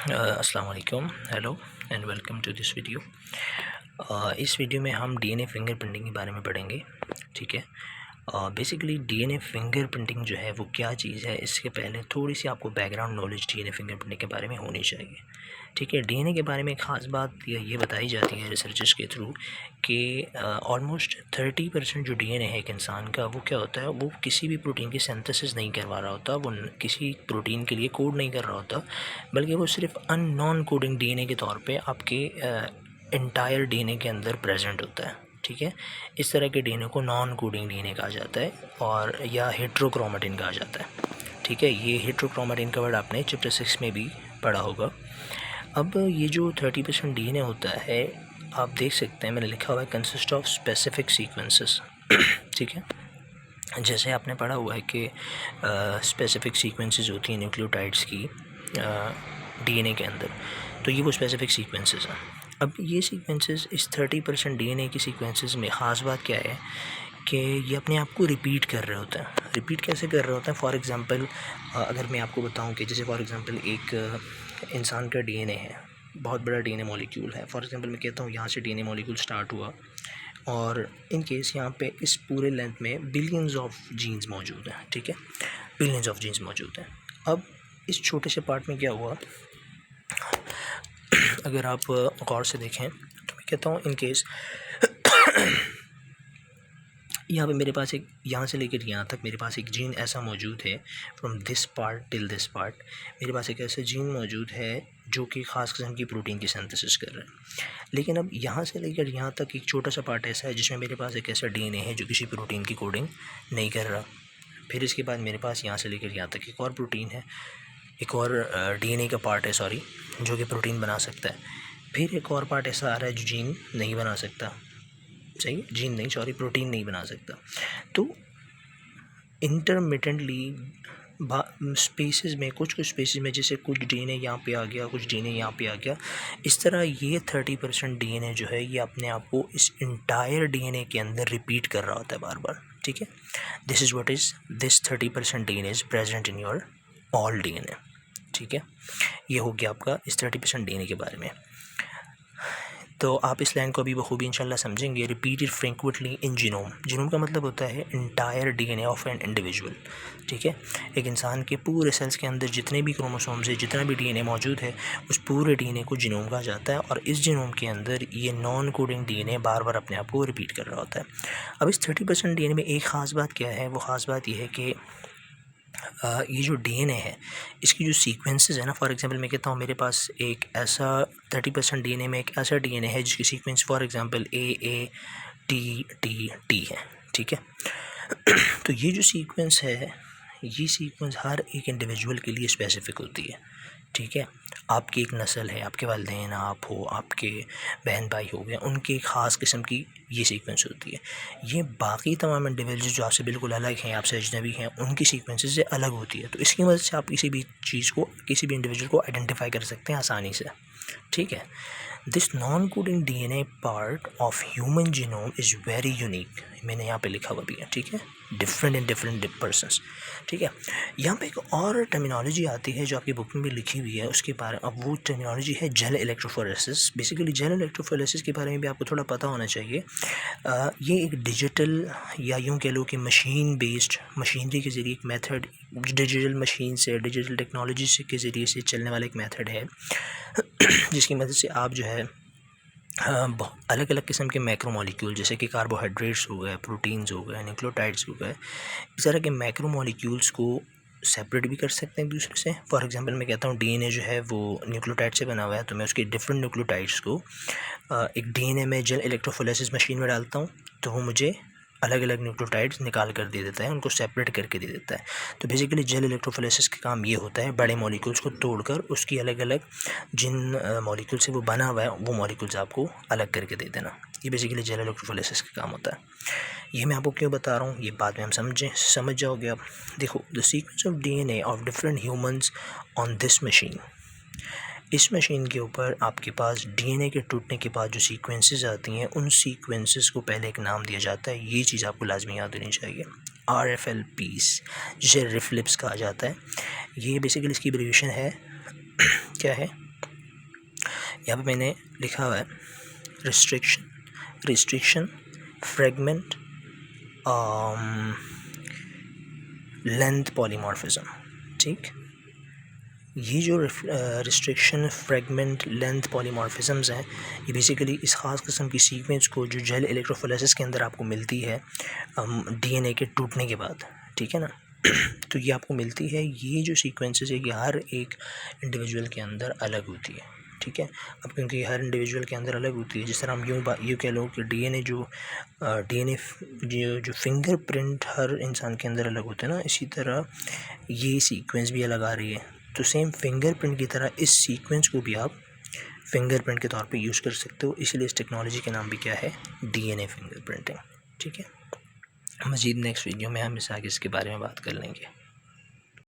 अस्सलाम वालेकुम, hello and welcome to this video. इस वीडियो में हम डीएनए फिंगरप्रिंटिंग के बारे में पढ़ेंगे। ठीक है। बेसिकली डीएनए फिंगरप्रिंटिंग जो है वो क्या चीज़ है, इसके पहले थोड़ी सी आपको बैकग्राउंड नॉलेज डीएनए फिंगरप्रिंटिंग के बारे में होनी चाहिए। ठीक है। डीएनए के बारे में एक ख़ास बात ये बताई जाती है रिसर्चर्स के थ्रू कि ऑलमोस्ट 30% जो डीएनए है एक इंसान का, वो क्या होता है, वो किसी भी प्रोटीन की सिंथेसिस नहीं करवा रहा होता, वो किसी प्रोटीन के लिए कोड नहीं कर रहा होता, बल्कि वो सिर्फ नॉन कोडिंग डीएनए के तौर पे आपके इंटायर डीएनए के अंदर प्रेजेंट होता है। ठीक है। इस तरह के डीएनए को नॉन कोडिंग डीएनए कहा जाता है और या हेट्रोक्रोमेटिन कहा जाता है। ठीक है। ये हेट्रोक्रोमेटिन का वर्ड आपने चैप्टर 6 में भी पढ़ा होगा। अब ये जो 30% डीएनए होता है, आप देख सकते हैं मैंने लिखा हुआ है कंसिस्ट ऑफ स्पेसिफिक सीक्वेंसेस। ठीक है। जैसे आपने पढ़ा हुआ है कि स्पेसिफिक सीक्वेंसेस होती हैं न्यूक्लियोटाइड्स की डीएनए के अंदर, तो ये वो स्पेसिफिक सीक्वेंसेस हैं। अब ये सीक्वेंसेस, इस 30% डीएनए की सीक्वेंसेस में ख़ास बात क्या है कि ये अपने आप को रिपीट कर रहे होते हैं। रिपीट कैसे कर रहे होते हैं? फॉर एग्ज़ाम्पल अगर मैं आपको बताऊं कि जैसे फॉर एग्ज़ाम्पल एक इंसान का डीएनए है, बहुत बड़ा डीएनए मॉलिक्यूल है। फॉर एग्ज़ाम्पल मैं कहता हूँ यहाँ से डीएनए मॉलिक्यूल स्टार्ट हुआ और इन केस यहाँ पे इस पूरे लेंथ में बिलियंस ऑफ जीन्स मौजूद हैं। ठीक है। बिलियंस ऑफ जीन्स मौजूद हैं। अब इस छोटे से पार्ट में क्या हुआ, अगर आप गौर से देखें तो मैं कहता हूँ इन केस यहाँ पे मेरे पास एक, यहाँ से लेकर यहाँ तक मेरे पास एक जीन ऐसा मौजूद है, from this part till this part मेरे पास एक ऐसा जीन मौजूद है जो कि ख़ास किस्म की प्रोटीन की सिंथेसिस कर रहा है। लेकिन अब यहाँ से लेकर यहाँ तक एक छोटा सा पार्ट ऐसा है जिसमें मेरे पास एक ऐसा डीएनए है जो किसी प्रोटीन की कोडिंग नहीं कर रहा। फिर इसके बाद मेरे पास यहाँ से लेकर यहाँ तक एक और प्रोटीन है, एक और डीएनए का पार्ट है सॉरी, जो कि प्रोटीन बना सकता है। फिर एक और पार्ट ऐसा आ रहा है जो जीन नहीं बना सकता। सही, जीन नहीं सॉरी, प्रोटीन नहीं बना सकता। तो इंटरमिटेंटली स्पेसेस में, कुछ स्पेसेस में, जैसे कुछ डीएनए यहाँ पे आ गया, कुछ डीएनए यहाँ पे आ गया, इस तरह ये 30% डीएनए जो है ये अपने आप को इस इंटायर डीएनए के अंदर रिपीट कर रहा होता है बार बार। ठीक है। This is what is this 30% DNA is present in your all DNA. ठीक है। ये हो गया आपका इस 30% डीएनए के बारे में। तो आप इस लाइन को अभी बखूबी इंशाल्लाह समझेंगे। रिपीटेड फ्रीक्वेंटली इन जीनोम। जीनोम का मतलब होता है entire DNA of an individual. ठीक है। एक इंसान के पूरे सेल्स के अंदर जितने भी क्रोमोसोम्स है, जितना भी डीएनए मौजूद है, उस पूरे डीएनए को जीनोम कहा जाता है। और इस जीनोम के अंदर ये नॉन कोडिंग डीएनए बार बार अपने आप को रिपीट कर रहा होता है। अब इस 30% डीएनए में एक ख़ास बात क्या है, वो ख़ास बात यह है कि ये जो डीएनए है इसकी जो सीक्वेंसेस है ना, फॉर एग्जांपल मैं कहता हूँ मेरे पास एक ऐसा 30% डीएनए में एक ऐसा डीएनए है जिसकी sequence for example A T T T है। ठीक है। तो ये जो सीक्वेंस है, ये सीक्वेंस हर एक इंडिविजुअल के लिए स्पेसिफिक होती है। ठीक है। आपकी एक नस्ल है, आपके वालिदैन, आप हो, आपके बहन भाई हो गए, उनकी ख़ास किस्म की ये सीक्वेंस होती है। ये बाकी तमाम इंडिविजुअल जो आपसे बिल्कुल अलग हैं, आपसे अजनबी हैं, उनकी सीक्वेंसेस से अलग होती है। तो इसकी मदद से आप किसी भी चीज़ को, किसी भी इंडिविजुअल को आइडेंटिफाई कर सकते हैं आसानी से। ठीक है। This non coding DNA part of human genome is very unique. मैंने यहाँ पे लिखा हुआ भी है। ठीक है। Different in different persons. ठीक है। यहाँ पे एक और टर्मिनोलॉजी आती है जो आपकी बुक में भी लिखी हुई है, उसके बारे अब वो टर्मिनोलॉजी है gel electrophoresis. Basically gel electrophoresis के बारे में भी आपको थोड़ा पता होना चाहिए। ये एक डिजिटल या यूँ कह लो कि मशीन बेस्ड, मशीनरी के ज़रिए एक मेथड, डिजिटल मशीन से, डिजिटल टेक्नोलॉजी से के ज़रिए से चलने वाला एक मेथड है जिसकी मदद से आप जो है अलग अलग किस्म के मैक्रोमोलिक्यूल, जैसे कि कार्बोहाइड्रेट्स हो गए, प्रोटीन्स हो गए, न्यूक्लियोटाइड्स हो गए, इस तरह के मैक्रोमोलिक्यूल्स को सेपरेट भी कर सकते हैं एक दूसरे से। फॉर एग्जांपल मैं कहता हूँ डीएनए जो है वो न्यूक्लियोटाइड से बना हुआ है, तो मैं उसके डिफरेंट न्यूक्लियोटाइड्स को एक डीएनए में जेल इलेक्ट्रोफोरेसिस मशीन में डालता हूँ, तो वो मुझे अलग अलग न्यूक्लियोटाइड्स निकाल कर दे देता है, उनको सेपरेट करके दे देता है। तो बेसिकली जेल इलेक्ट्रोफोरेसिस का काम ये होता है, बड़े मॉलिक्यूल्स को तोड़कर उसकी अलग अलग जिन मॉलिक्यूल से वो बना हुआ है वो मॉलिक्यूल्स आपको अलग करके दे देना। ये बेसिकली जेल इलेक्ट्रोफोरेसिस का काम होता है। ये मैं आपको क्यों बता रहा हूँ, ये बाद में हम समझ जाओगे आप। देखो, the sequence of DNA of different humans on this machine. इस मशीन के ऊपर आपके पास डीएनए के टूटने के बाद जो सीक्वेंसेस आती हैं, उन सीक्वेंसेस को पहले एक नाम दिया जाता है। ये चीज़ आपको लाजमी याद होनी चाहिए। RFLPs, जिसे रिफ्लिप्स कहा जाता है। ये बेसिकली इसकी एब्रीविएशन है क्या है, यहाँ पे मैंने लिखा हुआ है रिस्ट्रिक्शन फ्रेगमेंट लेंथ पॉलीमॉर्फिज्म। ठीक, ये जो रिस्ट्रिक्शन फ्रेगमेंट लेंथ पॉलीमॉर्फिज्म्स हैं, ये बेसिकली इस ख़ास किस्म की सीक्वेंस को जो जेल इलेक्ट्रोफोरेसिस के अंदर आपको मिलती है डीएनए के टूटने के बाद, ठीक है ना। तो ये आपको मिलती है, ये जो सीक्वेंसेस है ये हर एक इंडिविजुअल के अंदर अलग होती है, ठीक है। अब क्योंकि हर इंडिविजुअल के अंदर अलग होती है, जिस तरह हम यूँ कह लो कि डीएनए जो फिंगरप्रिंट हर इंसान के अंदर अलग होते हैं ना, इसी तरह ये सीक्वेंस भी अलग आ रही है। तो सेम फिंगरप्रिंट की तरह इस सीक्वेंस को भी आप फिंगरप्रिंट के तौर पे यूज़ कर सकते हो, इसलिए इस टेक्नोलॉजी का नाम भी क्या है, डीएनए फिंगरप्रिंटिंग। ठीक है, मज़ीद नेक्स्ट वीडियो में हम इसके बारे में बात कर लेंगे।